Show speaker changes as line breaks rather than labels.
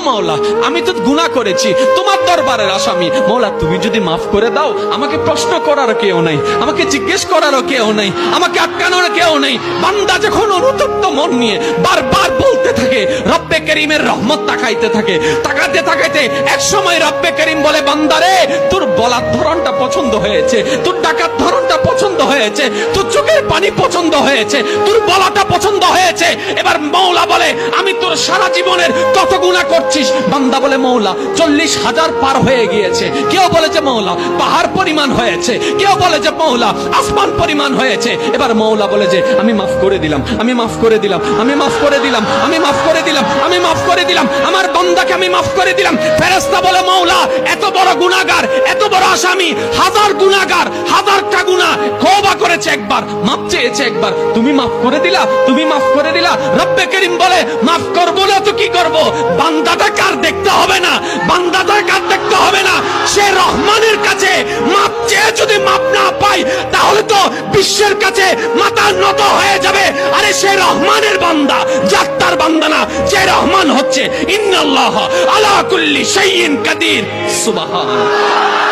মাওলা আমি তো গুনাহ করেছি, তোমার দরবারের আসামি। মাওলা তুমি যদি মাফ করে দাও, আমাকে প্রশ্ন করার কেউ নাই, আমাকে জিজ্ঞেস করার কেউ নাই, আমাকে আটকানোর কেউ নেই। বান্দা যখন অনুতপ্ত মন নিয়ে বারবার বলতে থাকে, রব্বে করিমের রহমত তাকাইতে থাকে, তাকাতে তাকাইতে এক সময় রব্বে করিম বলে, বান্দারে তোর বলার ধরনটা পছন্দ হয়েছে, তোর ডাকার ধরনটা পছন্দ হয়েছে, তোর চোখের পানি পছন্দ হয়েছে, তোর বলাটা পছন্দ হয়েছে। এবার মাওলা বলে, আমি তোর সারা জীবনের কত গুনাহ করছিস? বান্দা বলে, মাওলা 40,000 পার হয়ে গিয়েছে। কেউ বলে যে মাওলা পাহাড় পরিমাণ হয়েছে, কেউ বলে যে মাওলা আসমান পরিমাণ হয়েছে। এবার মাওলা বলে যে আমি মাফ করে দিলাম, আমি মাফ করে দিলাম, আমি মাফ করে দিলাম, আমি মাফ করে দিলাম, আমি মাফ করে দিলাম, আমার বান্দাকে আমি মাফ করে দিলাম। ফেরেশতা বলে, মাওলা এত বড় গুনাহগার, এত বড় আসামি, হাজার গুনাহগার, হাজারটা গুনাহ তওবা করেছে একবার, মাফ চেয়েছে একবার, তুমি মাফ করে দিলা, তুমি মাফ করে দিলা। রব্বে করিম বলে, মাফ করব না তো কি করব? বান্দাটা কার দেখতে হবে না, বান্দাটা কার দেখতে হবে না, সে রহমানের কাছে মাফ চেয়ে যদি মাফ না পাই, তাহলে তো বিশ্বের কাছে মাথা নত হয়ে যাবে। আরে সে রহমানের বান্দা, জাত্তার বান্দা না, যে রহমান হচ্ছে ইন্নাল্লাহ আলা কুল্লি শাইইন কাদির। সুবহানাল্লাহ।